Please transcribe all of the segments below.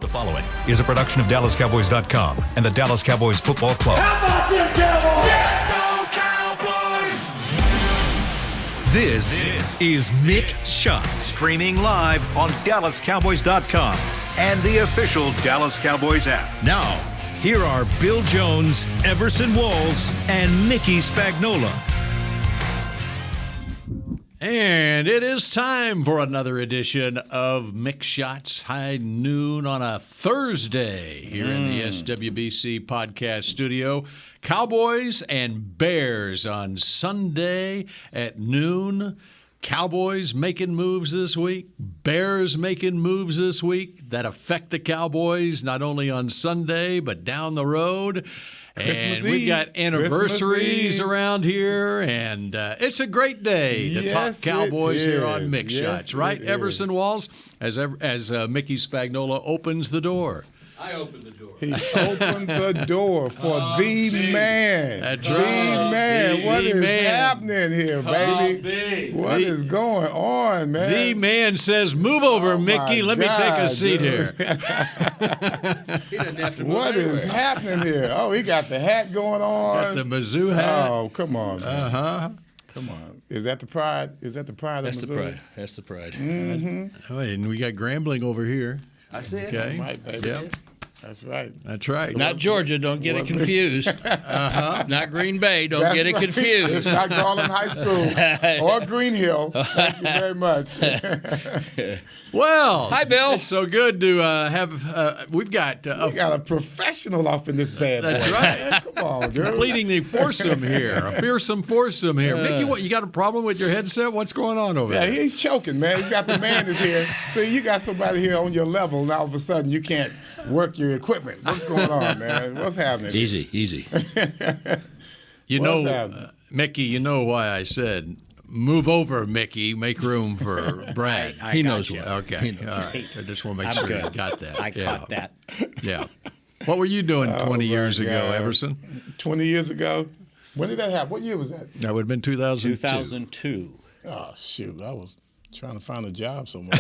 The following is a production of DallasCowboys.com and the Dallas Cowboys Football Club. How about them Cowboys? Yeah, go Cowboys! This is Mick Shots. Streaming live on DallasCowboys.com and the official Dallas Cowboys app. Now, here are Bill Jones, Everson Walls, and Mickey Spagnola. And it is time for another edition of Mick Shots, high noon on a Thursday here in the SWBC podcast studio. Cowboys and Bears on Sunday at noon. Cowboys making moves this week. Bears making moves this week that affect the Cowboys not only on Sunday but down the road. Christmas and we've Eve. got anniversaries around here, and it's a great day to talk Cowboys here on Mick Shots, right? Everson Walls, as Mickey Spagnola opens the door. I opened the door. He opened the door for the man. That's the right. man. What The is man. happening here, baby? What is going on, man? The man says, move over, Mickey. Let me take a seat here. He doesn't have to move What is anywhere. happening here? Oh, he got the hat going on. Got the Mizzou hat. Oh, come on, man. Uh-huh. Come on. Is that the pride? Is that the pride That's of the Missouri? pride. That's the pride. Oh, and we got Grambling over here. I see it. Okay. Right, baby. Yep. That's right. That's right. Not Georgia. Don't get it confused. Not Green Bay. Don't That's get it right. confused. It's not Garland High School or Green Hill. Thank you very much. Well, Hi, Bill. It's so good to have. We've got We got a professional off in this bad boy. That's right. Man, come on, dude. completing the foursome here, a fearsome foursome here. Mickey, what, you got a problem with your headset? What's going on over Yeah, there? he's choking, man. He's got the man is here. See, you got somebody here on your level, and all of a sudden you can't work your equipment. What's going on, man? What's happening? Easy. You What's know, happening? Mickey, you know why I said move over, Mickey, make room for Brad. He knows what. Okay, He knows. all right. I just want to make I'm sure you good. got that. I caught that. Yeah. What were you doing 20 my years ago, God. Everson? 20 years ago? When did that happen? What year was that? That would have been 2002. 2002. Oh, shoot. I was trying to find a job somewhere.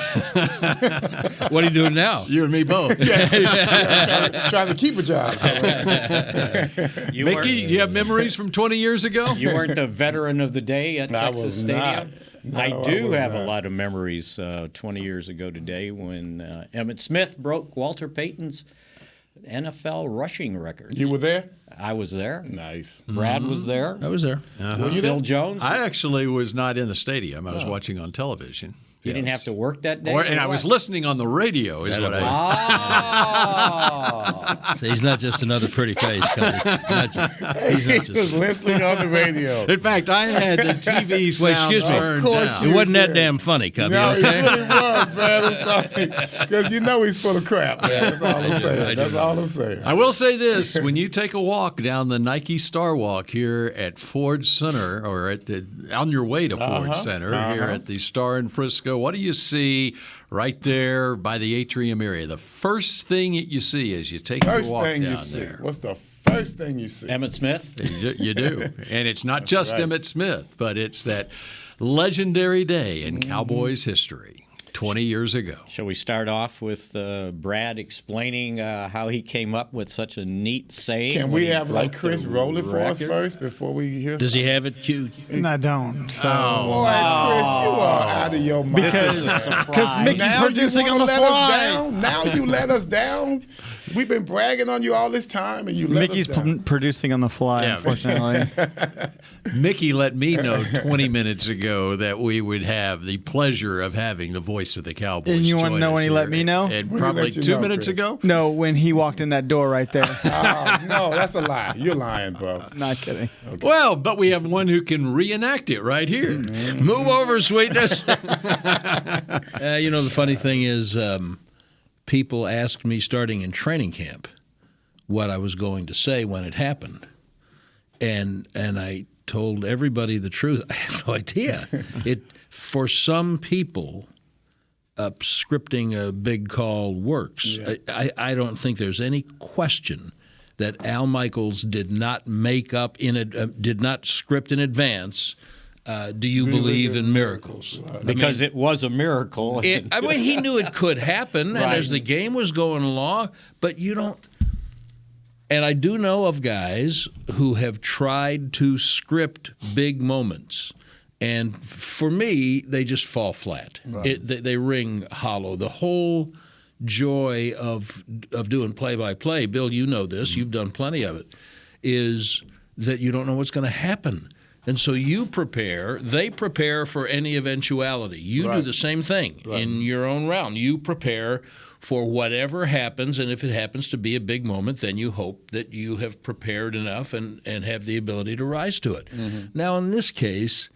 What are you doing now? You and me both. trying to keep a job somewhere. Mickey, you have memories from 20 years ago? You weren't the veteran of the day at No, I Texas was Stadium? not. I No, I do was have not. a lot of memories 20 years ago today when Emmitt Smith broke Walter Payton's NFL rushing record. You were there? I was there. Nice. Brad was there. I was there. Were you Bill there? Jones. I actually was not in the stadium. I was watching on television. you didn't have to work that day? And I was listening on the radio is what I Ah. So he's not just another pretty face. Cody. He's He not was just. listening on the radio. In fact, I had the TV sound excuse me. turned Of course down. It wasn't that did. damn funny, Cubby. No, he Okay. really was, man. I'm sorry. Because you know he's full of crap, man. That's all I'm saying. That's all I'm saying. I will say this: when you take a walk down the Nike Star Walk here at Ford Center, or on your way to Ford Center here at the Star in Frisco, what do you see right there by the atrium area? The first thing that you see as you take First your walk thing down you see. there. What's the first thing you see? Emmitt Smith. You do. And it's not just right. Emmitt Smith, but it's that legendary day in Cowboys history 20 years ago. Shall we start off with Brad explaining how he came up with such a neat saying? Can when we he have like broke Chris the roll it for us record? first before we hear Does he have it queued? I don't. So Boy, Chris, you are out of your mind. because Mickey's now producing you on the wanna let us fly. down? Now you let us down? We've been bragging on you all this time, and you let Mickey's us down. producing on the fly, Yeah. unfortunately. Mickey let me know 20 minutes ago that we would have the pleasure of having the voice of the Cowboys. And you wanna join know us when he let here. me know? And When he probably let you 2 know, minutes Chris? ago. No, when he walked in that door right there. Oh, no, that's a lie. You're lying, bro. Not kidding. Well, but we have one who can reenact it right here. Move over, Sweetest. The funny thing is, people asked me starting in training camp what I was going to say when it happened, and I told everybody the truth. I have no idea. For some people, scripting a big call works. Yeah. I don't think there's any question that Al Michaels did not make up did not script in advance do you believe in miracles? Because it was a miracle. He knew it could happen, and as the game was going along, but you don't. And I do know of guys who have tried to script big moments, and for me, they just fall flat. Right. They ring hollow. The whole joy of doing play-by-play, Bill, you know this, you've done plenty of it, is that you don't know what's going to happen. And so you prepare, they prepare for any eventuality. You do the same thing in your own realm. You prepare for whatever happens, and if it happens to be a big moment, then you hope that you have prepared enough and have the ability to rise to it. Now, in this case,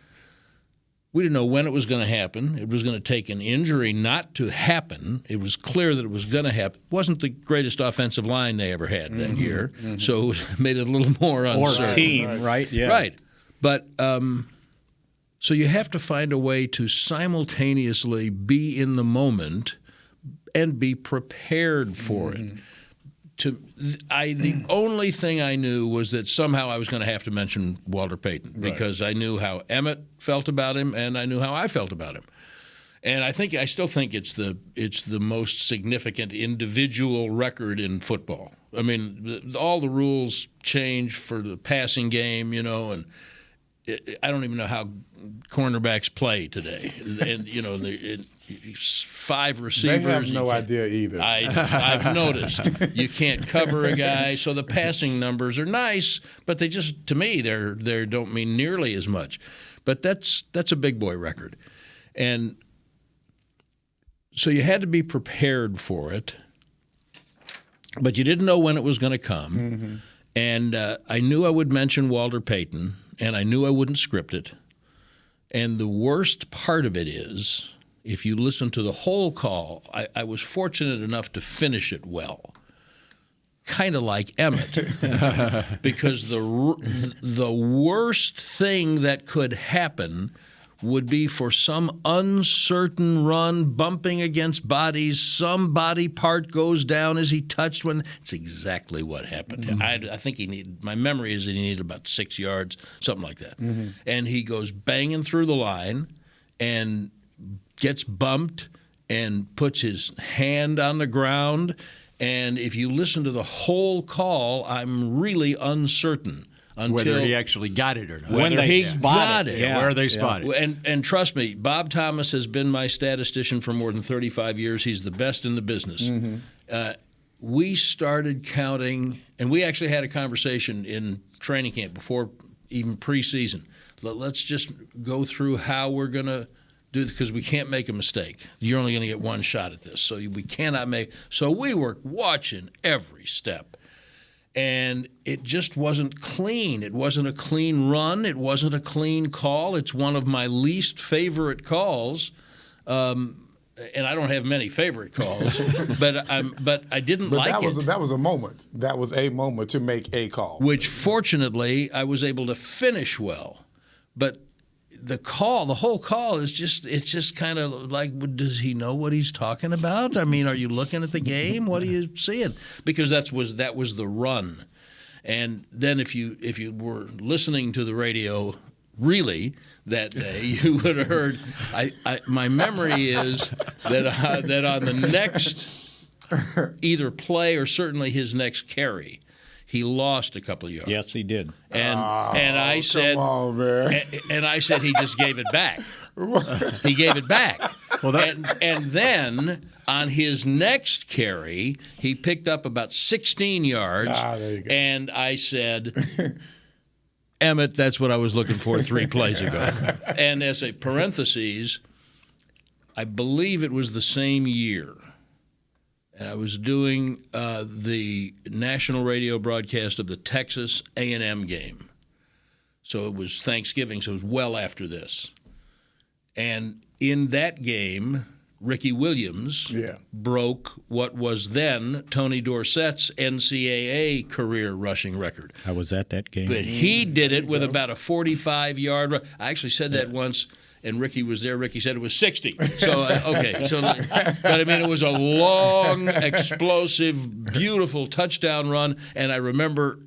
we didn't know when it was going to happen. It was going to take an injury not to happen. It was clear that it was going to happen. It wasn't the greatest offensive line they ever had that year, so it made it a little more uncertain. Or team, right? Yeah. Right. But so you have to find a way to simultaneously be in the moment and be prepared for it. The only thing I knew was that somehow I was going to have to mention Walter Payton because I knew how Emmitt felt about him and I knew how I felt about him. And I still think it's the most significant individual record in football. I mean, all the rules change for the passing game, and I don't even know how cornerbacks play today. And, it's 5 receivers. They have no idea either. I've noticed. You can't cover a guy, so the passing numbers are nice, but they just, to me, they don't mean nearly as much. But that's a big boy record. And so you had to be prepared for it, but you didn't know when it was going to come. And I knew I would mention Walter Payton, and I knew I wouldn't script it. And the worst part of it is, if you listen to the whole call, I was fortunate enough to finish it well, kind of like Emmitt, because the worst thing that could happen would be for some uncertain run, bumping against bodies, some body part goes down as he touched when. It's exactly what happened. I think my memory is that he needed about 6 yards, something like that. And he goes banging through the line and gets bumped and puts his hand on the ground. And if you listen to the whole call, I'm really uncertain. Whether he actually got it or not. Whether he got it. Yeah. Where they spotted it. And trust me, Bob Thomas has been my statistician for more than 35 years. He's the best in the business. We started counting, and we actually had a conversation in training camp before even preseason. Let's just go through how we're going to do this because we can't make a mistake. You're only going to get one shot at this, so we cannot make. So we were watching every step. And it just wasn't clean. It wasn't a clean run. It wasn't a clean call. It's one of my least favorite calls. And I don't have many favorite calls, but I didn't like it. That was a moment. That was a moment to make a call. Which, fortunately, I was able to finish well. But the whole call is just kind of like, does he know what he's talking about? I mean, are you looking at the game? What are you seeing? Because that was the run. And then if you were listening to the radio really that day, you would have heard. My memory is that on the next either play or certainly his next carry, he lost a couple of yards. Yes, he did. And I said, come on, man. And I said he just gave it back. He gave it back. Well, and then on his next carry, he picked up about 16 yards. There you go. And I said, Emmitt, that's what I was looking for 3 plays ago. And as a parenthesis, I believe it was the same year. And I was doing the national radio broadcast of the Texas A&M game. So it was Thanksgiving, so it was well after this. And in that game, Ricky Williams broke what was then Tony Dorsett's NCAA career rushing record. I was at that game. But he did it with about a 45-yard run. I actually said that once. And Ricky was there. Ricky said it was 60. So, okay. So, but I mean, it was a long, explosive, beautiful touchdown run. And I remember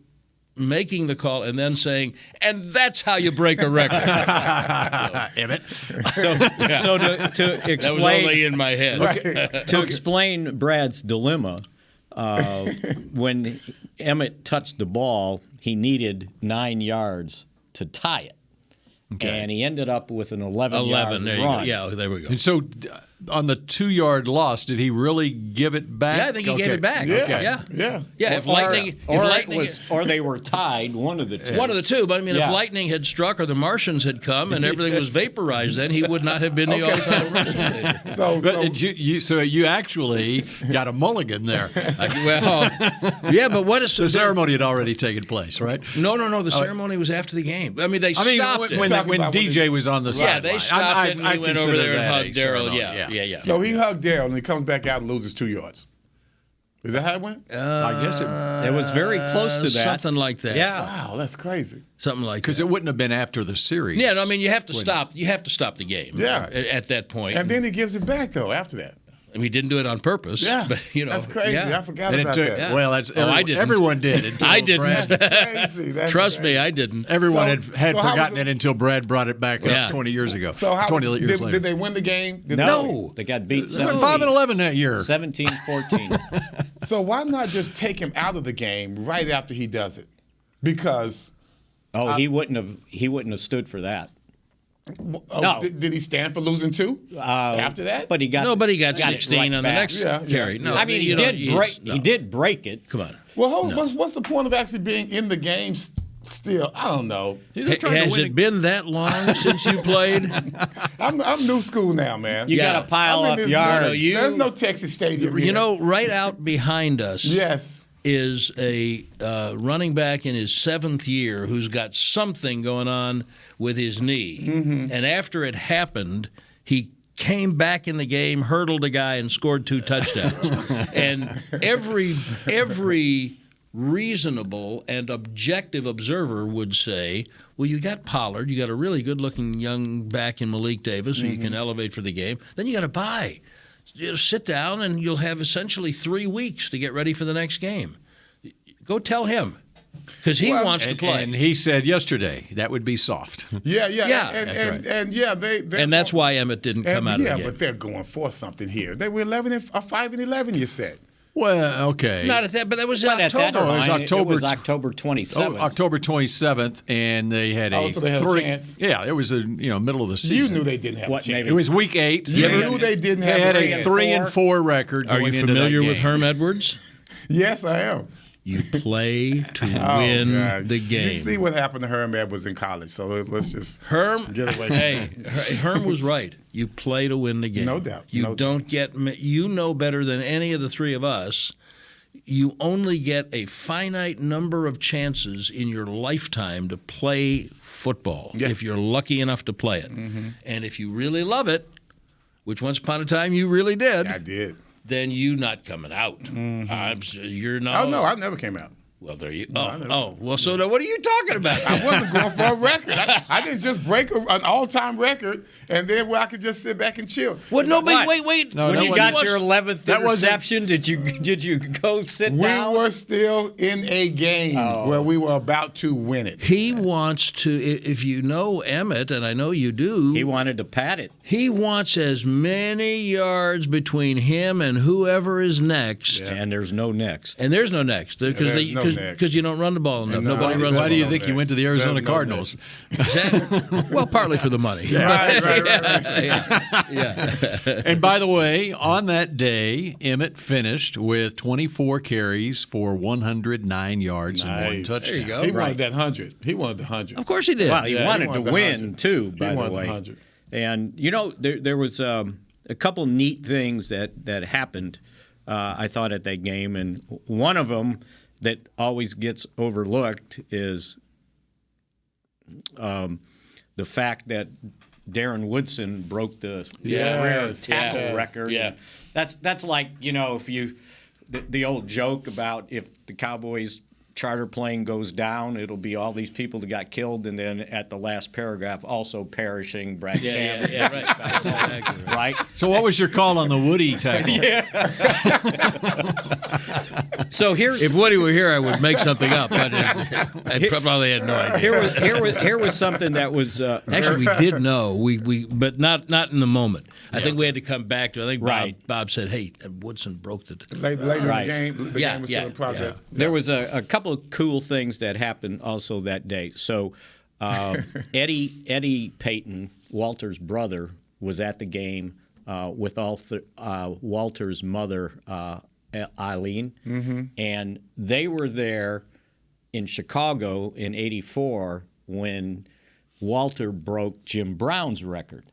making the call and then saying, and that's how you break a record. Emmitt. So to explain, That was only in my head. to explain Brad's dilemma, when Emmitt touched the ball, he needed 9 yards to tie it. Okay. And he ended up with an 11-yard 11. There you go. run. Yeah, there we go. And so, on the 2-yard loss, did he really give it back? Yeah, I think he gave it back. Yeah. Okay. Yeah. Yeah. Or they were tied, one of the two. One of the two, but I mean, Yeah. if lightning had struck or the Martians had come and everything was vaporized, then he would not have been the all-time Russian leader. So You actually got a mulligan there. Yeah, but what is The ceremony had already taken place, right? No. The ceremony was after the game. I mean, they stopped it. when DJ was on the Yeah, sideline. they stopped it and he went over consider there and that hugged a sort of- Daryl. Yeah. So he hugged Daryl, and he comes back out and loses 2 yards. Is that how it went? I guess It was very close to that. Something like that. Yeah. Wow, that's crazy. Something like that. because it wouldn't have been after the series. Yeah, no, I mean, you have to stop. You have to stop the game. Yeah. At that point. And then he gives it back, though, after that. I mean, he didn't do it on purpose. Yeah. But, that's crazy. yeah. I forgot And it about took, that. well, that's I didn't. everyone did. Until I didn't. Brad- That's crazy. That's Trust crazy. me, I didn't. everyone So had how was forgotten it- it until Brad brought it back Yeah. up 20 years ago. So how 20 years later. did they win the game? Did No, they got beat They went 5-11 that year. 17-14. So why not just take him out of the game right after he does it? Because He wouldn't have stood for that. No. did he stand for losing two after that? But he got Nobody got it 16 right on the back. next carry. No, I mean, you he did break it. Come on. well, what's the point of actually being in the game still? I don't know. They're trying to Has win it been that long since you played? I'm new school now, man. You Yeah. got to pile I'm in up this yards. new- There's no Texas Stadium here. You know, right out behind us Yes. is a running back in his 7th year who's got something going on with his knee. Mm-hmm. And after it happened, he came back in the game, hurdled a guy, and scored 2 touchdowns. And every reasonable and objective observer would say, well, you got Pollard, you got a really good-looking young back in Malik Davis who you can elevate for the game. Then you got to buy. You sit down and you'll have essentially 3 weeks to get ready for the next game. Go tell him, because he wants to play. And he said yesterday that would be soft. Yeah. Yeah, And they And that's why Emmitt didn't come out of the game. but they're going for something here. They were 5-11. You said. Well, okay. Not at that, but that was But at that October. it was time, October it was October 27th. October 27th, and they had a So they had a chance. Yeah, it was middle of the season. You knew they didn't have a What, chance. maybe It was week 8. You knew they didn't They have had a a chance. 3-4 record. Are you going into familiar that with game. Herm Edwards? Yes, I am. You play to Oh, win God. the game. You see what happened to Herm Edwards in college, so let's just Herm, get away from hey, Herm was right. You play to win the game. No doubt. You No don't get. You know better than any of the three of us. You only get a finite number of chances in your lifetime to play football if you're lucky enough to play it. Mm-hmm. And if you really love it, which once upon a time you really did, I did. then you not coming out. You're not. Oh no, I never came out. Well, there you. I never- Well, so now what are you talking about? I wasn't going for a record. I didn't just break an all-time record and then where I could just sit back and chill. Well, nobody. What? Wait. No, When that you wasn't- got your 11th that wasn't- interception, did you go sit We down? were still in a game where we were about to win it. He wants to. If you know Emmitt, and I know you do, He wanted to pat it. he wants as many yards between him and whoever is next. And there's no next. And there's no next because there's no next. you don't run the ball enough. No, Nobody runs. Why the do you ball. think he went to the Arizona Cardinals? Well, partly for the money. Right. Yeah. And by the way, on that day, Emmitt finished with 24 carries for 109 yards and 1 Nice. touchdown. There you go. He wanted that 100. He wanted the 100. Of course he did. Well, he Yeah, wanted he to wanted the win 100. too. By the wanted the way, 100. and there was a couple neat things that happened. I thought at that game, and one of them that always gets overlooked is the fact that Darren Woodson broke the rare tackle record. Yeah. That's like, if you the old joke about if the Cowboys charter plane goes down, it'll be all these people that got killed, and then at the last paragraph, also perishing Brad Sham. Yeah, right. That's exactly right. Right? So what was your call on the Woody tackle? So here's If Woody were here, I would make something up, but I probably had no idea. here was something that was Actually, we did know, but not in the moment. I think we had to come back to. I think Right. Bob said, "Hey, Woodson broke the." Later Right. in the game was still in progress. There was a couple of cool things that happened also that day. So Eddie Payton, Walter's brother, was at the game with Walter's mother, Eileen, and they were there in Chicago in '84 when Walter broke Jim Brown's record.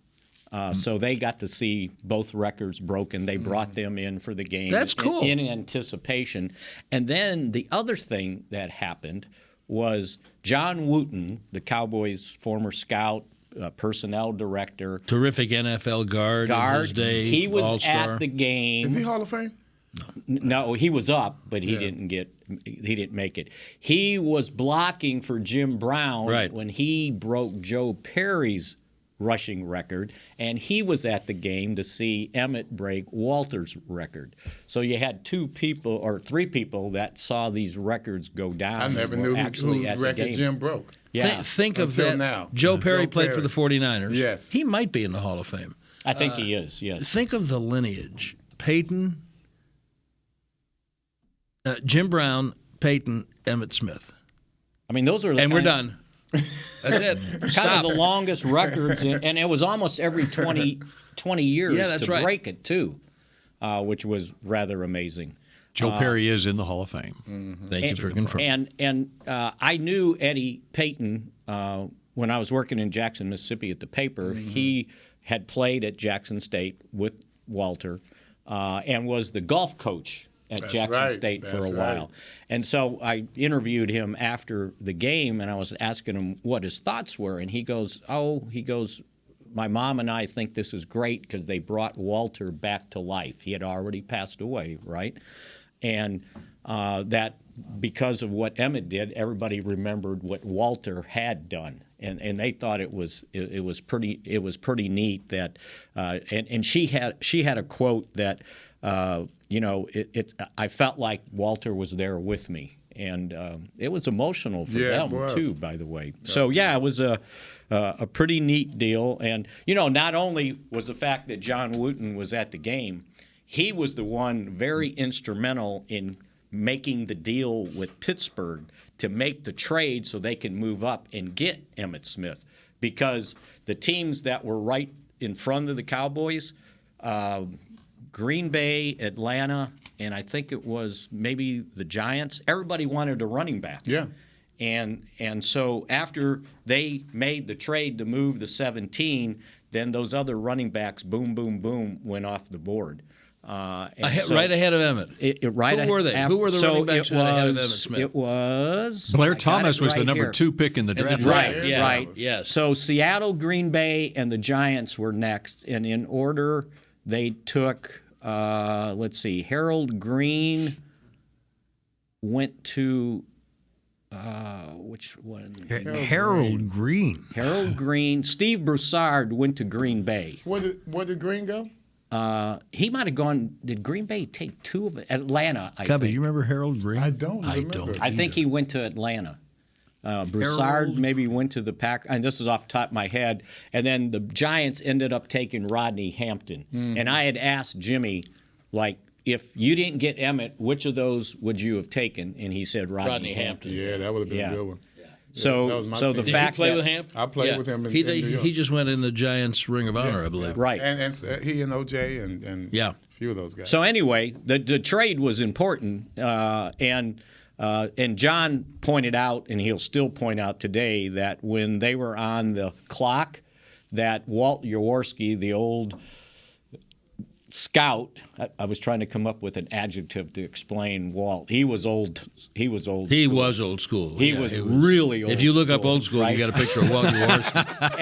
So they got to see both records broken. They brought them in for the game. That's cool. In anticipation. And then the other thing that happened was John Wooten, the Cowboys' former scout, personnel director. Terrific NFL guard in his day. He was All-Star. at the game. Is he Hall of Fame? No, he was up, but he didn't make it. He was blocking for Jim Brown when he broke Joe Perry's rushing record, and he was at the game to see Emmitt break Walter's record. So you had three people that saw these records go down. I never knew actually whose at the record game. Jim broke. Yeah, Think of Until that. now. Joe Perry Joe played for Perry. the 49ers. Yes. He might be in the Hall of Fame. I think he is. Yes. Think of the lineage: Payton, Jim Brown, Payton, Emmitt Smith. I mean, those are And we're done. That's it. kind of the longest records, and it was almost every 20 years Yeah, that's to right. break it too, which was rather amazing. Joe Perry is in the Hall of Fame. Thank you for confirming. And I knew Eddie Payton when I was working in Jackson, Mississippi at the paper. He had played at Jackson State with Walter and was the golf coach at That's Jackson right. State for That's a while. right. And so I interviewed him after the game, and I was asking him what his thoughts were. And he goes, my mom and I think this is great because they brought Walter back to life. He had already passed away, right? And that because of what Emmitt did, everybody remembered what Walter had done. And they thought it was pretty neat that and she had a quote that I felt like Walter was there with me, and it was emotional for them too, by the way. So yeah, it was a pretty neat deal. And not only was the fact that John Wooten was at the game, he was the one very instrumental in making the deal with Pittsburgh to make the trade so they can move up and get Emmitt Smith, because the teams that were right in front of the Cowboys, Green Bay, Atlanta, and I think it was maybe the Giants, everybody wanted a running back. Yeah. And so after they made the trade to move to 17, then those other running backs, boom, boom, boom, went off the board. Right ahead of Emmitt. Who were they? Who were the running backs ahead of Emmitt Smith? It was Blair Thomas was the number 2 pick in the draft. Right. Yes. So Seattle, Green Bay, and the Giants were next, and in order they took, Harold Green went to which one? Harold Green. Harold Green. Steve Broussard went to Green Bay. Where did Green go? He might have gone. Did Green Bay take 2 of it? Atlanta, I Cubby, think. you remember Harold Green? I don't remember. I think he went to Atlanta. Broussard maybe went to the Packers, and this is off the top of my head. And then the Giants ended up taking Rodney Hampton. And I had asked Jimmy, if you didn't get Emmitt, which of those would you have taken? And he said Rodney Hampton. Yeah, that would have been a good one. So the Did you fact play that with Hampton? I played with him in New York. He just went in the Giants Ring of Honor, I believe. Right. And he and OJ and a few of those guys. So anyway, the trade was important, and John pointed out, and he'll still point out today, that when they were on the clock, that Walt Jaworski, the old scout, I was trying to come up with an adjective to explain Walt. He was old. He was old. He was old school. He was really old. If you look up school, old school, right? you got a picture of Walt Jaworski.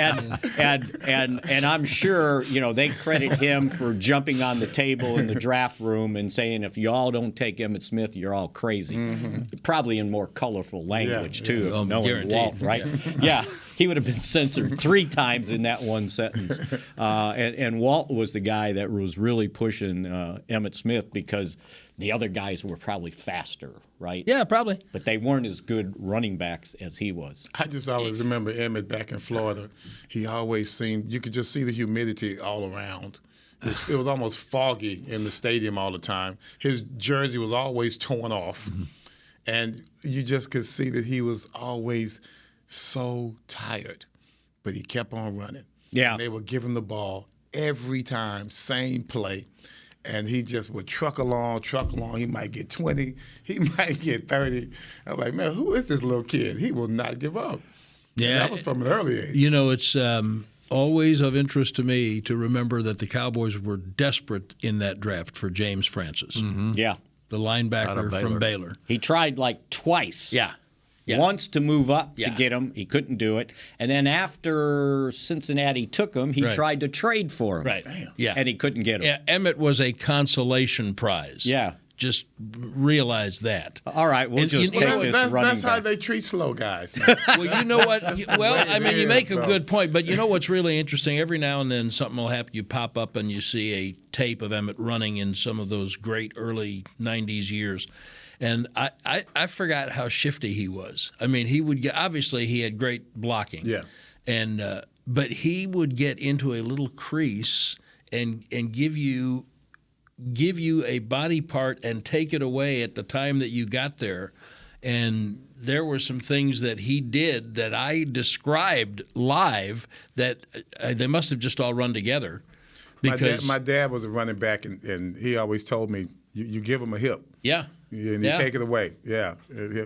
and I'm sure they credit him for jumping on the table in the draft room and saying, if y'all don't take Emmitt Smith, you're all crazy. Probably in more colorful language too, Oh, knowing guaranteed. Walt, right? Yeah. He would have been censored 3 times in that one sentence. And Walt was the guy that was really pushing Emmitt Smith because the other guys were probably faster, right? Yeah, probably. But they weren't as good running backs as he was. I just always remember Emmitt back in Florida. He always seemed, you could just see the humidity all around. It was almost foggy in the stadium all the time. His jersey was always torn off. And you just could see that he was always so tired. But he kept on running. Yeah. And they would give him the ball every time, same play. And he just would truck along. He might get 20. He might get 30. I'm like, man, who is this little kid? He will not give up. Yeah. And that was from an early age. You know, it's always of interest to me to remember that the Cowboys were desperate in that draft for James Francis. Yeah. The linebacker from Baylor. He tried like twice. Yeah. Once to move up to Yeah. get him. He couldn't do it. And then after Cincinnati took him, he tried to trade for him. Right. Yeah. And he couldn't get him. Yeah, Emmitt was a consolation prize. Yeah. Just realize that. All right, we'll And just you take know, this That's running how back. they treat slow guys, man. Well, you know what? I mean, you make a bro. good point, but you know what's really interesting? Every now and then something will happen. You pop up and you see a tape of Emmitt running in some of those great early 90s years. And I forgot how shifty he was. I mean, he would get, obviously he had great blocking. Yeah. And but he would get into a little crease and give you a body part and take it away at the time that you got there. And there were some things that he did that I described live that they must have just all run together. Because My dad was a running back, and he always told me, you give him a hip. Yeah. And you take it away. Yeah.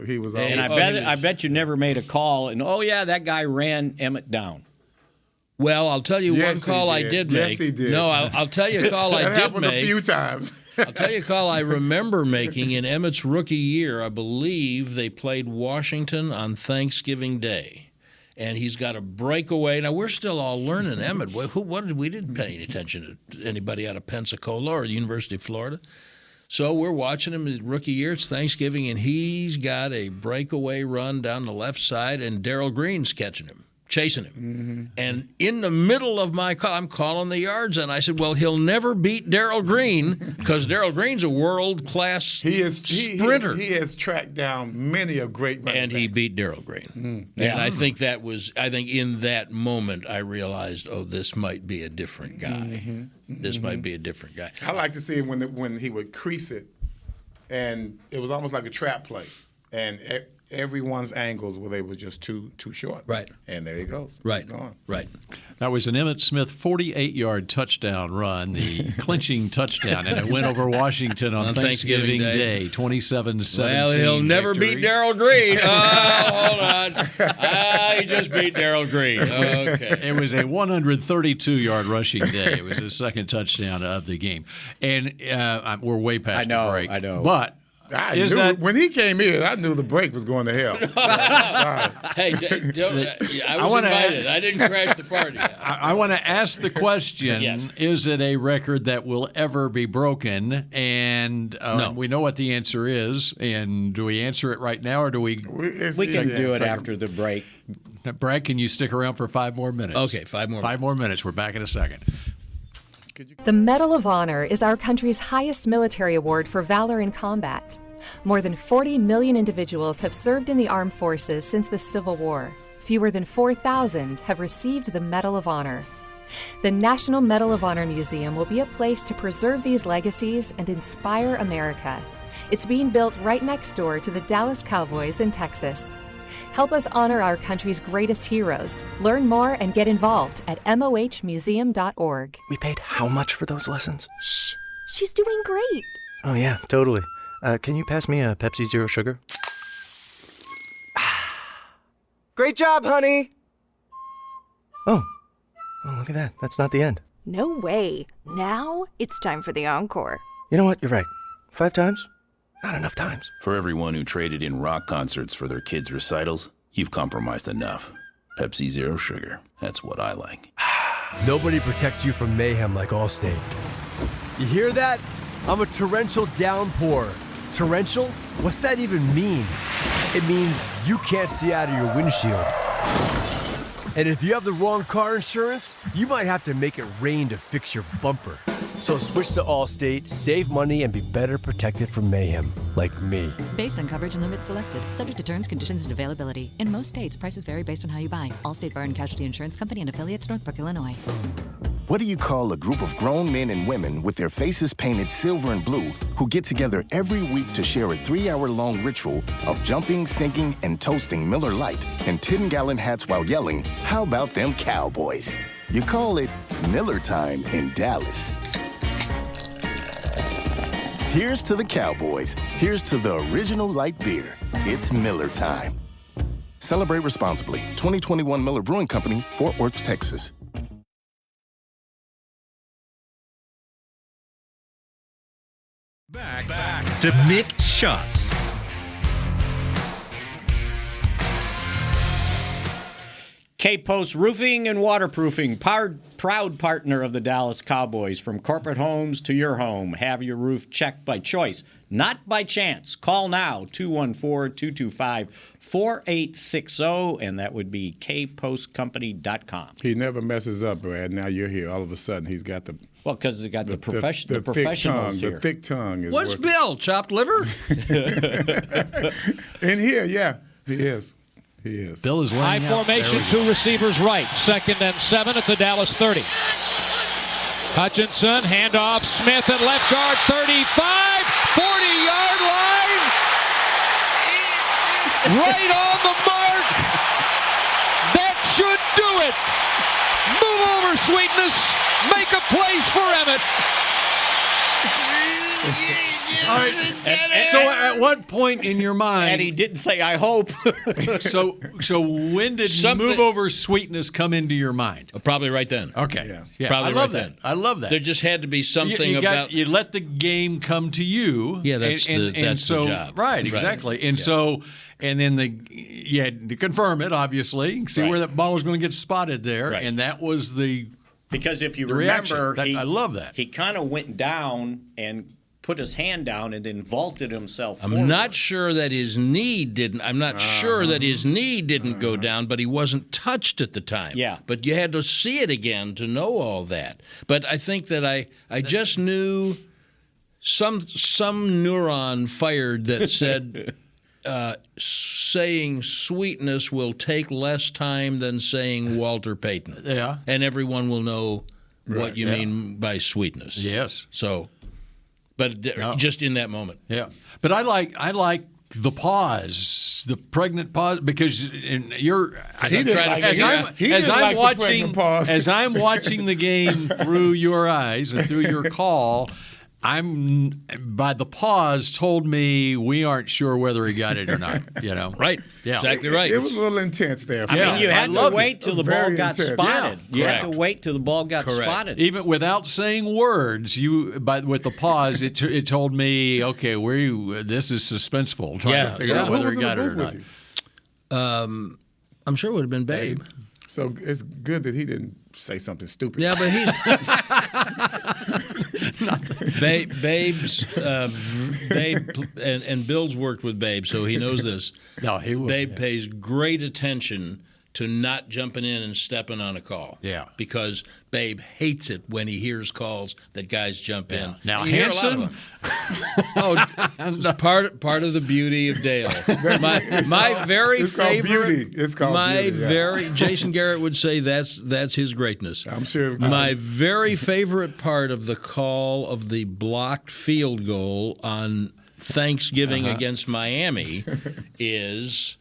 He was always. And Oh, he was- I bet you never made a call and, oh, yeah, that guy ran Emmitt down. Well, I'll tell you Yes, one call he I did. did Yes, make. he did. No, I'll tell you a call I that did happened make. a few times. I'll tell you a call I remember making in Emmitt's rookie year. I believe they played Washington on Thanksgiving Day. And he's got a breakaway. Now, we're still all learning Emmitt. We didn't pay any attention to anybody out of Pensacola or the University of Florida. So we're watching him his rookie year. It's Thanksgiving, and he's got a breakaway run down the left side, and Darrell Green's catching him, chasing him. And in the middle of my call, I'm calling the yards, and I said, well, he'll never beat Darrell Green because Darrell Green's a world-class sprinter. He has tracked down many a great running And he backs. beat Darrell Green. And I think in that moment I realized, this might be a different guy. This might be a different guy. I like to see him when he would crease it, and it was almost like a trap play, and everyone's angles they were just too short. Right. And there he goes. Right. He's gone. Right. That was an Emmitt Smith 48-yard touchdown run, the clinching touchdown, and it went over Washington on Thanksgiving Day, 27-17. Well, he'll never victory. beat Darrell Green. Hold on. He just beat Darrell Green. Okay. It was a 132-yard rushing day. It was his second touchdown of the game. And we're way past the break. I know. But When he came in, I knew the break was going to hell. Sorry. Hey, I was invited. I didn't crash the party. I want to ask the question, Yes. Is it a record that will ever be broken? And No. we know what the answer is. And do we answer it right now, or do we? We can do it after the break. Brad, can you stick around for 5 more minutes? Okay, 5 more Five more minutes. We're back in a second. The Medal of Honor is our country's highest military award for valor in combat. More than 40 million individuals have served in the armed forces since the Civil War. Fewer than 4,000 have received the Medal of Honor. The National Medal of Honor Museum will be a place to preserve these legacies and inspire America. It's being built right next door to the Dallas Cowboys in Texas. Help us honor our country's greatest heroes. Learn more and get involved at mohmuseum.org. We paid how much for those lessons? Shh, she's doing great. Oh, yeah, totally. Can you pass me a Pepsi Zero Sugar? Great job, honey! Oh, look at that. That's not the end. No way. Now it's time for the encore. You know what? You're right. 5 times? Not enough times. For everyone who traded in rock concerts for their kids' recitals, you've compromised enough. Pepsi Zero Sugar. That's what I like. Nobody protects you from mayhem like Allstate. You hear that? I'm a torrential downpour. Torrential? What's that even mean? It means you can't see out of your windshield. And if you have the wrong car insurance, you might have to make it rain to fix your bumper. So switch to Allstate, save money, and be better protected from mayhem, like me. Based on coverage and limits selected. Subject to terms, conditions, and availability. In most states, prices vary based on how you buy. Allstate Bar and Casualty Insurance Company and affiliates, Northbrook, Illinois. What do you call a group of grown men and women with their faces painted silver and blue who get together every week to share a 3-hour-long ritual of jumping, singing, and toasting Miller Lite in 10-gallon hats while yelling, "How about them Cowboys?" You call it Miller Time in Dallas. Here's to the Cowboys. Here's to the original light beer. It's Miller Time. Celebrate responsibly. 2021 Miller Brewing Company, Fort Worth, Texas. Back to Mick Shots. K-Post Roofing and Waterproofing, proud partner of the Dallas Cowboys. From corporate homes to your home, have your roof checked by choice, not by chance. Call now, 214-225-4860, and that would be kpostcompany.com. He never messes up, Brad. Now you're here. All of a sudden, he's got the... Well, because he got the professionals here. The thick tongue is What's working. Bill? Chopped liver? In here, yeah. He is. He is. Bill is laying High out. formation, two receivers right. 2nd and 7 at the Dallas 30. Hutchinson, handoff, Smith at left guard, 35, 40-yard line. Right on the mark. That should do it. Move over, Sweetest. Make a place for Emmitt. All right. So at what point in your mind? And he didn't say, I hope. so when did move over Sweetness come into your mind? Probably right then. Okay. Yeah. Probably I love right that. then. I love that. There just had to be something about you let the game come to you. Yeah, that's the job. Right, exactly. And so and then you had to confirm it, obviously, see where that ball was going to get spotted there, and that was the because if you remember, I love that. He kind of went down and put his hand down and then vaulted himself forward. I'm not sure that his knee didn't. I'm not sure that his knee didn't go down, but he wasn't touched at the time. Yeah. But you had to see it again to know all that. But I think that I just knew some neuron fired that said saying Sweetness will take less time than saying Walter Payton. Yeah. And everyone will know what you mean by Sweetness. Yes. So. But just in that moment. Yeah. But I like the pause, the pregnant pause, because as I'm watching the game through your eyes and through your call, I'm by the pause told me we aren't sure whether he got it or not. You know, right? Yeah, exactly right. It was a little intense there. I mean, you had to wait till the ball got spotted. Yeah, you had to wait till the ball got spotted. Even without saying words, with the pause, it told me, okay, this is suspenseful. Trying to figure out whether he got it or not. I'm sure it would have been Babe. So it's good that he didn't say something stupid. Yeah, but Babe's Babe and Bill's worked with Babe, so he knows this. No, he would. Babe pays great attention to not jumping in and stepping on a call. Yeah, because Babe hates it when he hears calls that guys jump in. Now Hanson, it's part of the beauty of Dale. My very favorite. It's called beauty. Jason Garrett would say that's his greatness. I'm sure. My very favorite part of the call of the blocked field goal on Thanksgiving against Miami is.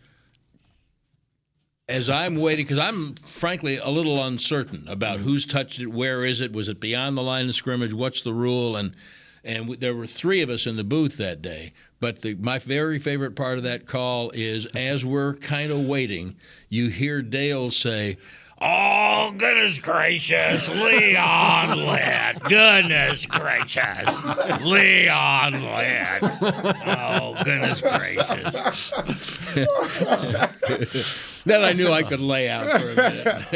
As I'm waiting, because I'm frankly a little uncertain about who's touched it, where is it, was it beyond the line of scrimmage, what's the rule, and there were 3 of us in the booth that day. But my very favorite part of that call is as we're kind of waiting, you hear Dale say, "Oh, goodness gracious, Leon Litt. Goodness gracious, Leon Litt. Oh, goodness gracious." Then I knew I could lay out for a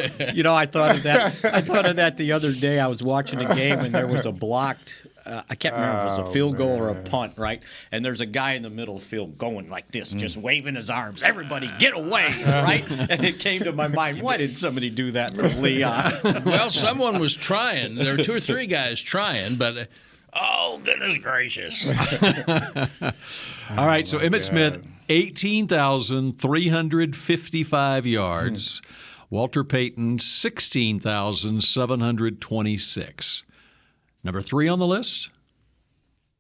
minute. You know, I thought of that the other day. I was watching a game and there was a blocked I can't remember if it was a field goal or a punt, right? And there's a guy in the middle of the field going like this, just waving his arms. Everybody get away, right? And it came to my mind, why did somebody do that for Leon? Well, someone was trying. There were 2 or 3 guys trying, but oh, goodness gracious. All right, so Emmitt Smith, 18,355 yards. Walter Payton, 16,726. Number 3 on the list,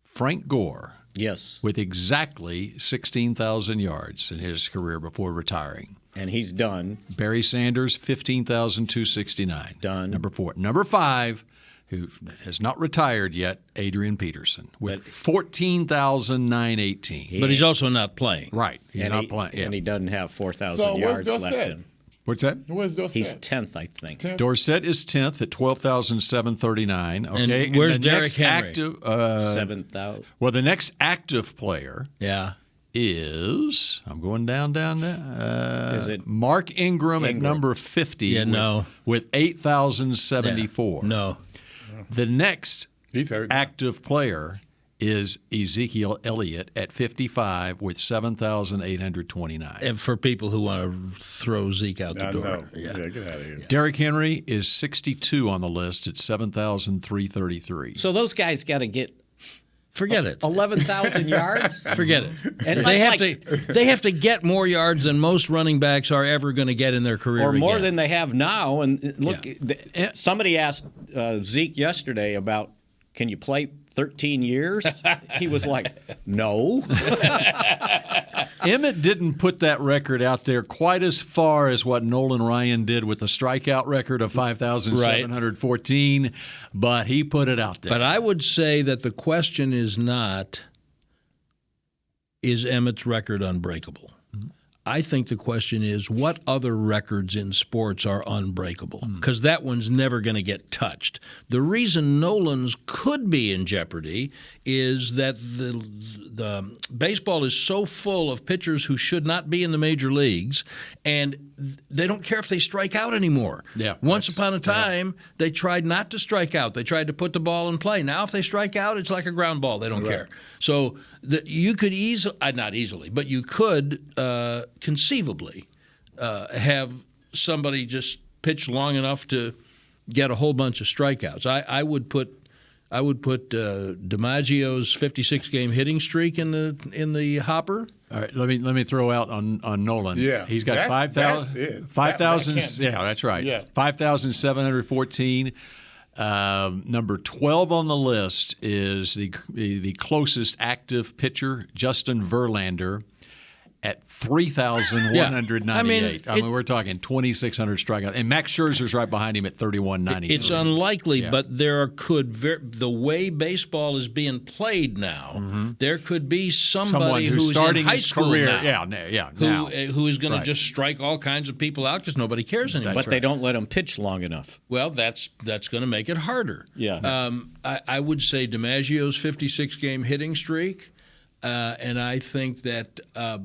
Frank Gore. Yes. With exactly 16,000 yards in his career before retiring. And he's done. Barry Sanders, 15,269. Done. Number 4. Number 5, who has not retired yet, Adrian Peterson, with 14,918. But he's also not playing. Right. He's not playing. Yeah. And he doesn't have 4,000 yards left in. What's that? Where's Dorsett? He's 10th, I think. Dorsett is 10th at 12,739. Okay. And where's the Derrick next Henry? Active, 7,000. Well, the next active player is, I'm going down. Is it Mark Ingram at number 50 with 8,074. Yeah. No. The next He's hurt. active player is Ezekiel Elliott at 55 with 7,829. And for people who want to throw Zeke out the door. Yeah, get out of here. Derrick Henry is 62 on the list at 7,333. So those guys got to get Forget it. 11,000 yards? Forget it. And they have to get more yards than most running backs are ever going to get in their career. Or more again. than they have now. And look, somebody asked Zeke yesterday about, can you play 13 years? He was like, no. Emmitt didn't put that record out there quite as far as what Nolan Ryan did with the strikeout record of 5,714, but he put it out there. But I would say that the question is not, is Emmitt's record unbreakable? I think the question is, what other records in sports are unbreakable? Because that one's never going to get touched. The reason Nolan's could be in jeopardy is that the baseball is so full of pitchers who should not be in the major leagues, and they don't care if they strike out anymore. Yeah, Once upon a time, they tried not to strike out. They tried to put the ball in play. Now if they strike out, it's like a ground ball. They don't care. So you could not easily, but you could conceivably have somebody just pitch long enough to get a whole bunch of strikeouts. I would put DiMaggio's 56-game hitting streak in the hopper. All right, let me throw out on Nolan. Yeah, he's got 5,000. 5,000. Yeah, that's right. Yeah. 5,714. Number 12 on the list is the closest active pitcher, Justin Verlander, at 3,198. I mean, we're talking 2,600 strikeouts. And Max Scherzer's right behind him at 3,193. It's unlikely, but there the way baseball is being played now, there could be somebody who's starting in high his school career. now, who is going to just strike all kinds of people out because nobody cares anymore. But they don't let them pitch long enough. Well, that's going to make it harder. Yeah. I would say DiMaggio's 56-game hitting streak. And I think that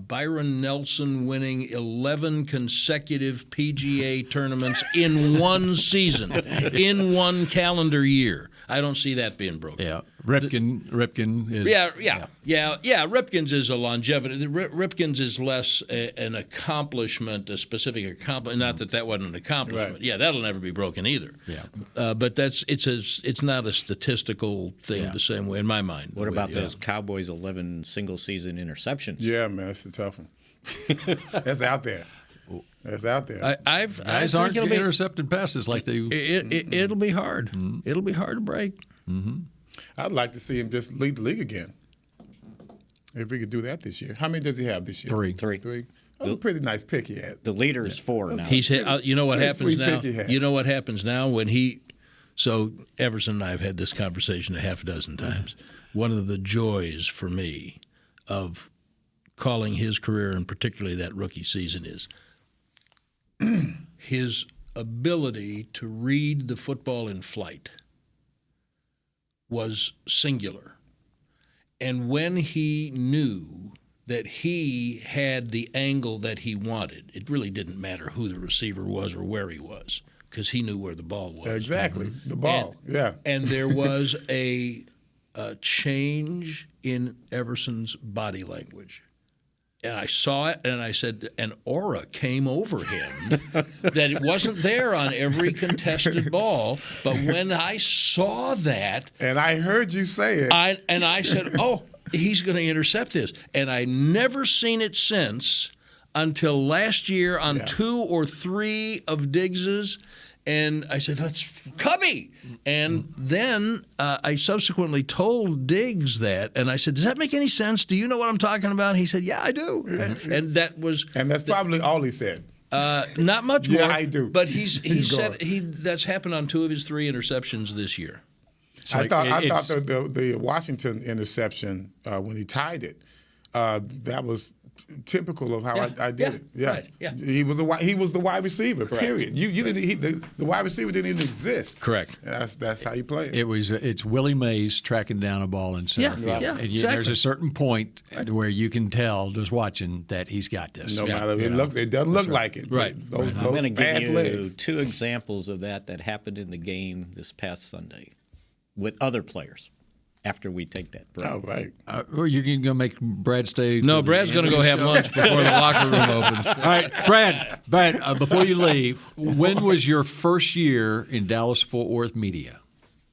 Byron Nelson winning 11 consecutive PGA tournaments in one season, in one calendar year, I don't see that being broken. Yeah, Ripken is. Yeah. Ripken's is a longevity. Ripken's is less an accomplishment, a specific accomplishment. Not that wasn't an accomplishment. Right. Yeah, that'll never be broken either. Yeah, but it's not a statistical thing the same way in my mind. What about those Cowboys 11 single-season interceptions? Yeah, man, that's a tough one. That's out there. That's out there. Guys aren't intercepting passes like they. It'll be hard. It'll be hard to break. I'd like to see him just lead the league again. If we could do that this year. How many does he have this year? Three. That was a pretty nice pick he had. The leader is 4 now. He's hit. You know what happens now? Pick You know what happens now when he. So Everson and I have had this conversation a half a dozen times. One of the joys for me of calling his career, and particularly that rookie season, is his ability to read the football in flight was singular. And when he knew that he had the angle that he wanted, it really didn't matter who the receiver was or where he was, because he knew where the ball was. Exactly. The ball. And there was a change in Everson's body language. And I saw it, and I said, an aura came over him that it wasn't there on every contested ball. But when I saw that, and I heard you say it, I said, "Oh, he's going to intercept this." And I never seen it since until last year on 2 or 3 of Diggs's. And I said, "Let's Cubby." And then I subsequently told Diggs that, and I said, "Does that make any sense? Do you know what I'm talking about?" He said, "Yeah, I do." And that was, and that's probably all he said. Not much more. Yeah, I do. But he said that's happened on 2 of his 3 interceptions this year. So I thought the Washington interception when he tied it, that was typical of how I did it. Yeah, right, yeah. He was the wide receiver. Correct. Period. You didn't. The wide receiver didn't even exist. Correct. And that's how you play it. It's Willie Mays tracking down a ball in center field. Yeah, and exactly. There's a certain point where you can tell just watching that he's got this. No matter it doesn't look like it. Right. Those I'm going to give you legs. 2 examples of that happened in the game this past Sunday with other players. After we take that break. Oh, right. Or you're going to make Brad stay? No, Brad's going to go have lunch before the locker room opens. All right, Brad, before you leave, when was your first year in Dallas-Fort Worth media?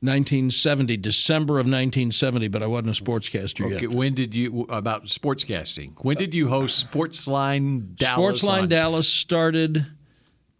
1970, December of 1970, but I wasn't a sportscaster yet. When did you, about sportscasting, when did you host Sportsline Dallas? Sportsline Dallas started,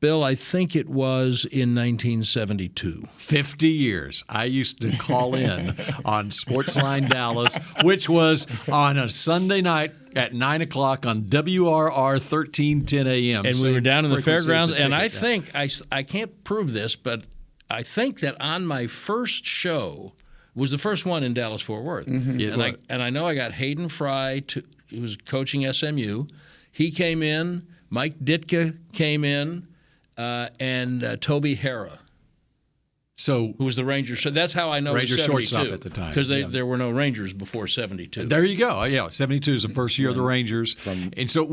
Bill, I think it was in 1972. 50 years. I used to call in on Sportsline Dallas, which was on a Sunday night at 9 o'clock on WRR 1310 AM. And we were down in the fairgrounds, and I think, I can't prove this, but I think that on my first show was the first one in Dallas-Fort Worth. Mm-hmm. And I know I got Hayden Fry, who was coaching SMU. He came in. Mike Ditka came in. And Toby Hara, who was the Rangers. So that's how I know Ranger 72 shortstop at the time, because there were no Rangers before 72. There you go. Yeah, 72 is the first year of the Rangers, and so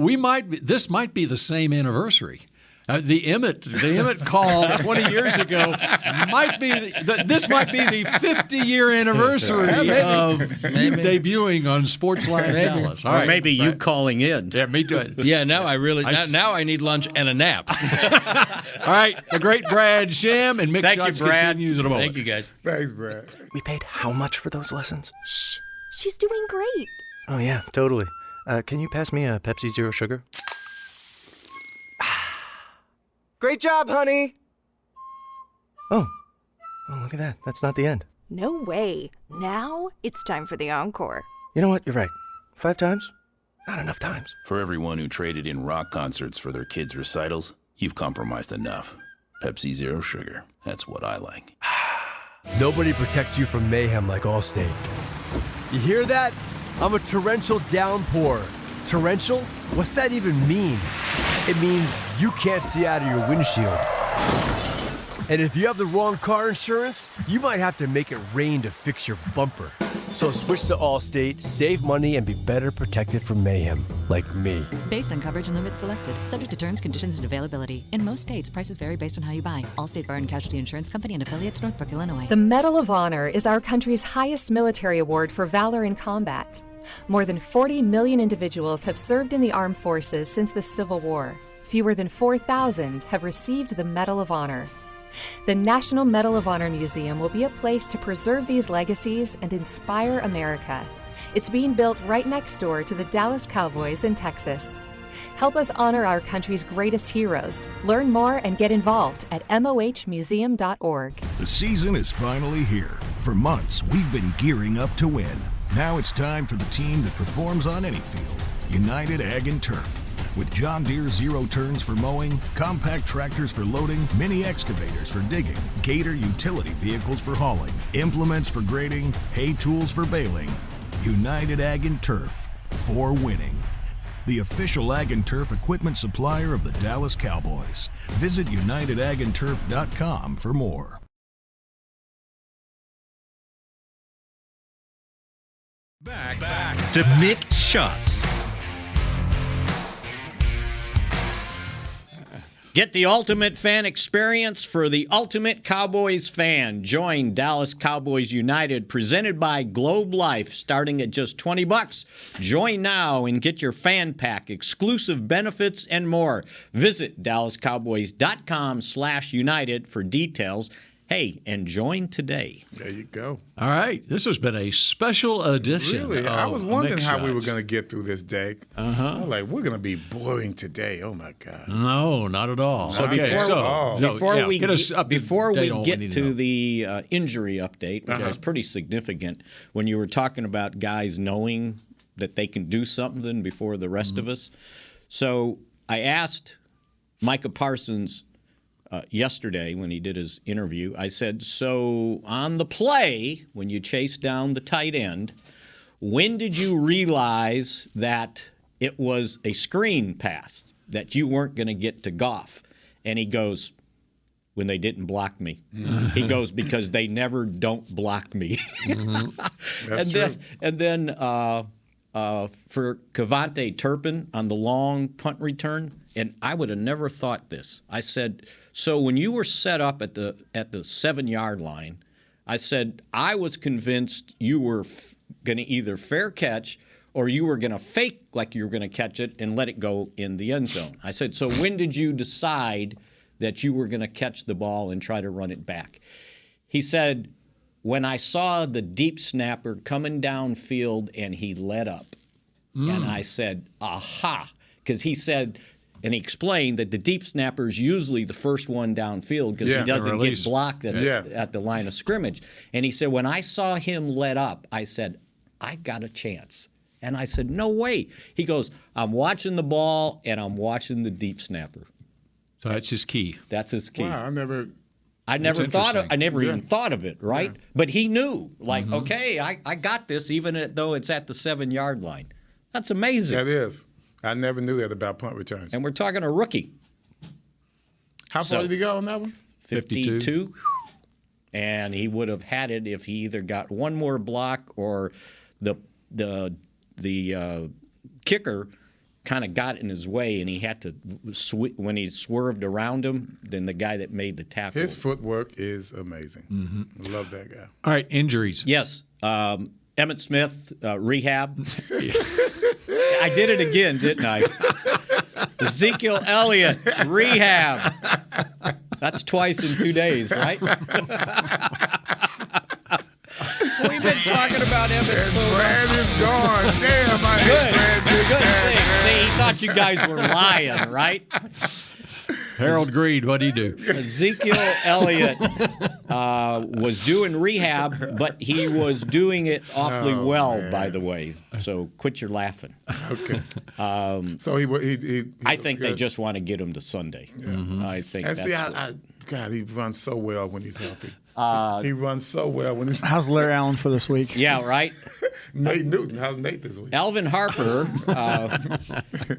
this might be the same anniversary. The Emmitt call 20 years ago this might be the 50-year anniversary of you debuting on Sportsline Dallas. All right, maybe you calling in. Yeah, me too. Yeah, now I need lunch and a nap. All right, the great Brad Sham and Mick Shots continues in a moment. Thank you, guys. Thanks, Brad. We paid how much for those lessons? Shh, she's doing great. Oh, yeah, totally. Can you pass me a Pepsi Zero Sugar? Great job, honey! Oh, look at that. That's not the end. No way. Now it's time for the encore. You know what? You're right. 5 times? Not enough times. For everyone who traded in rock concerts for their kids' recitals, you've compromised enough. Pepsi Zero Sugar. That's what I like. Nobody protects you from mayhem like Allstate. You hear that? I'm a torrential downpour. Torrential? What's that even mean? It means you can't see out of your windshield. And if you have the wrong car insurance, you might have to make it rain to fix your bumper. So switch to Allstate, save money, and be better protected from mayhem, like me. Based on coverage and limits selected, subject to terms, conditions, and availability. In most states, prices vary based on how you buy. Allstate Bar and Casualty Insurance Company and affiliates, Northbrook, Illinois. The Medal of Honor is our country's highest military award for valor in combat. More than 40 million individuals have served in the armed forces since the Civil War. Fewer than 4,000 have received the Medal of Honor. The National Medal of Honor Museum will be a place to preserve these legacies and inspire America. It's being built right next door to the Dallas Cowboys in Texas. Help us honor our country's greatest heroes. Learn more and get involved at mohmuseum.org. The season is finally here. For months, we've been gearing up to win. Now it's time for the team that performs on any field, United Ag and Turf. With John Deere zero turns for mowing, compact tractors for loading, mini excavators for digging, Gator utility vehicles for hauling, implements for grading, hay tools for baling. United Ag and Turf, for winning. The official Ag and Turf equipment supplier of the Dallas Cowboys. Visit UnitedAgAndTurf.com for more. Back to Mick Shots. Get the ultimate fan experience for the ultimate Cowboys fan. Join Dallas Cowboys United, presented by Globe Life, starting at just $20. Join now and get your fan pack, exclusive benefits, and more. Visit DallasCowboys.com/United for details. Hey, and join today. There you go. All right. This has been a special edition. Really? I was of wondering Mick how we were Shots. going to get through this day. I was like, we're going to be boring today. Oh, my God. No, not at all. So Okay, before we get us up to before we date on what get need to know. the injury update, which was pretty significant, when you were talking about guys knowing that they can do something before the rest of us. So I asked Micah Parsons yesterday when he did his interview, I said, so on the play, when you chased down the tight end, when did you realize that it was a screen pass, that you weren't going to get to Goff? And he goes, when they didn't block me. He goes, because they never don't block me. That's true. And then for Cavante Turpin on the long punt return, and I would have never thought this. I said, so when you were set up at the 7-yard line, I said, I was convinced you were going to either fair catch or you were going to fake like you were going to catch it and let it go in the end zone. I said, so when did you decide that you were going to catch the ball and try to run it back? He said, when I saw the deep snapper coming downfield and he let up. And I said, aha, because he said, and he explained that the deep snapper is usually the first one downfield because he doesn't get blocked at the line of scrimmage. And he said, when I saw him let up, I said, I got a chance. And I said, no way. He goes, I'm watching the ball and I'm watching the deep snapper. So that's his key. That's his key. Wow, I never even thought of it, right? Yeah. But he knew, like, okay, I got this, even though it's at the 7-yard line. That's amazing. That is. I never knew that about punt returns. And we're talking a rookie. How far did he go on that one? 52. And he would have had it if he either got one more block or the kicker kind of got in his way, and he had to when he swerved around him, then the guy that made the tackle. His footwork is amazing. Love that guy. All right, injuries. Yes. Emmitt Smith, rehab. I did it again, didn't I? Ezekiel Elliott, rehab. That's twice in 2 days, right? We've been talking about Emmitt so Brad is gone. Damn, I hate Brad this Good time. thing. See, he thought you guys were lying, right? Harold Greed, what'd he do? Ezekiel Elliott was doing rehab, but he was doing it awfully well, by the way. So quit your laughing. Okay. So I think they just want to get him to Sunday. Yeah. I think. And that's God, he runs so well when he's healthy. He runs so well when he's. How's Larry Allen for this week? Yeah, right. Nate Newton. How's Nate this week? Alvin Harper,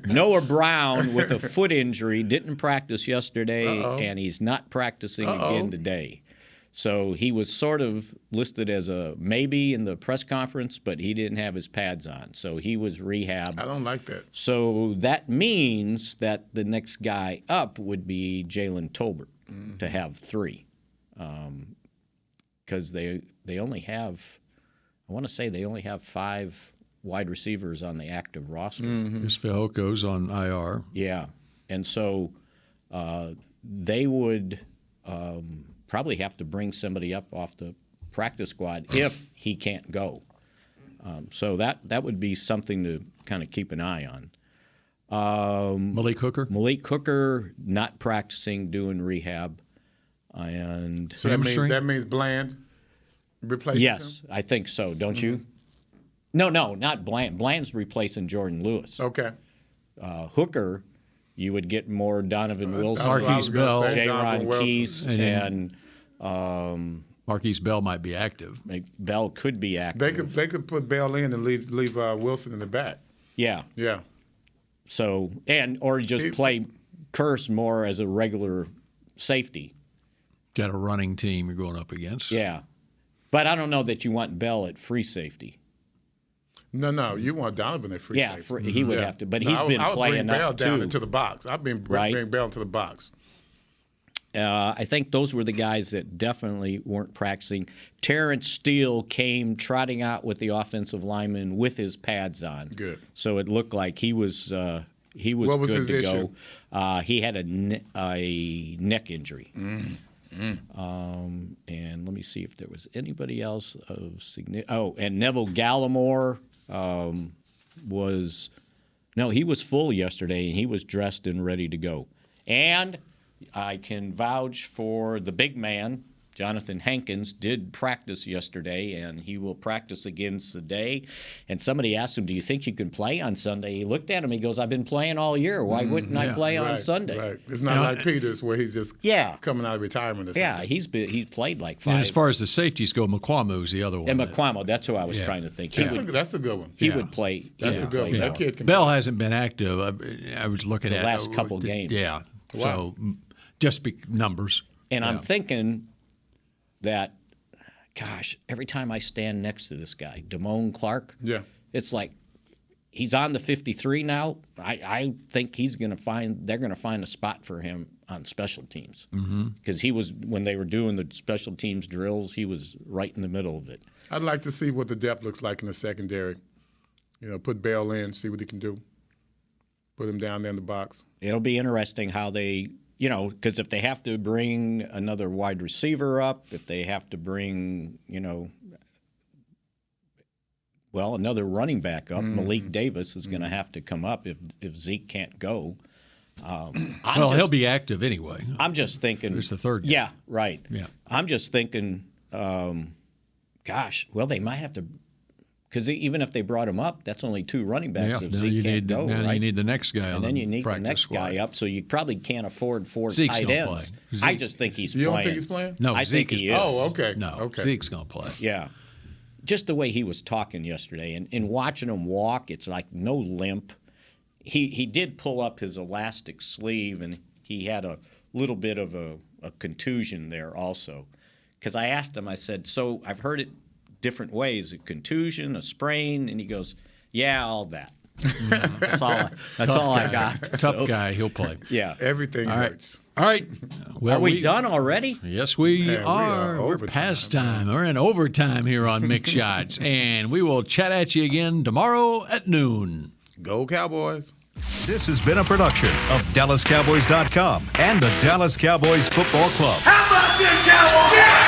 Noah Brown with a foot injury, didn't practice yesterday, and he's not practicing again today. So he was sort of listed as a maybe in the press conference, but he didn't have his pads on. So he was rehabbed. I don't like that. So that means that the next guy up would be Jalen Tolbert to have 3. Because they only have, I want to say they only have 5 wide receivers on the active roster. This Fejoco's on IR. Yeah. And so they would probably have to bring somebody up off the practice squad if he can't go. So that would be something to kind of keep an eye on. Malik Hooker? Malik Hooker not practicing, doing rehab. And so that means Bland replaces him? Yes, I think so. Don't you? No, not Bland. Bland's replacing Jordan Lewis. Okay. Hooker, you would get more Donovan Wilson, Marquise Bell, J-Ron Keese, and Marquise Bell might be active. Bell could be active. They could put Bell in and leave Wilson in the back. Yeah. Yeah. So or just play Curse more as a regular safety. Got a running team you're going up against. Yeah. But I don't know that you want Bell at free safety. No, you want Donovan at free safety. He would have to, but he's been playing bring Bell up down too. into the box. I've been bringing Bell into the box. I think those were the guys that definitely weren't practicing. Terrence Steele came trotting out with the offensive lineman with his pads on. Good. So it looked like he was What was good his to issue? go. He had a neck injury. And let me see if there was anybody else of significance. Oh, and Neville Gallimore he was full yesterday, and he was dressed and ready to go. And I can vouch for the big man, Jonathan Hankins, did practice yesterday, and he will practice again today. And somebody asked him, do you think you can play on Sunday? He looked at him, he goes, I've been playing all year. Why wouldn't I play on Sunday? Right. It's not like Peters where he's just coming out of retirement or something. Yeah, he's played like 5. And as far as the safeties go, McQuamu's the other one. And McQuamo, that's who I was trying to think. That's a good one. He would play. That's a good one. That kid can Bell hasn't been active. I was looking the at last couple games. Yeah. Wow. So just numbers. And I'm thinking that, gosh, every time I stand next to this guy, Damone Clark, it's like he's on the 53 now. I think they're going to find a spot for him on special teams because he was, when they were doing the special teams drills, he was right in the middle of it. I'd like to see what the depth looks like in the secondary. Put Bell in, see what he can do. Put him down there in the box. It'll be interesting how they, because if they have to bring another wide receiver up, if they have to bring, another running back up, Malik Davis is going to have to come up if Zeke can't go. He'll be active anyway. I'm just thinking. It's the third game. Yeah, right. Yeah. I'm just thinking, they might have to. Because even if they brought him up, that's only 2 running backs if Zeke can't go, right? You need the next guy on the practice squad. And then you need the next guy up, so you probably can't afford 4 Zeke's tight gonna ends. play. I just think he's playing. You don't think he's playing? No, I Zeke think he is. is. Oh, okay. No, okay. Zeke's going to play. Yeah. Just the way he was talking yesterday, and watching him walk, it's like no limp. He did pull up his elastic sleeve, and he had a little bit of a contusion there also. Because I asked him, I said, so I've heard it different ways, a contusion, a sprain, and he goes, yeah, all that. That's all I got. Tough guy, he'll play. Yeah. Everything hurts. All right. Well, are we done already? Yes, we are. We're past time. We're in overtime here on Mick Shots, and we will chat at you again tomorrow at noon. Go Cowboys. This has been a production of DallasCowboys.com and the Dallas Cowboys Football Club. How about this, Cowboys? Yeah!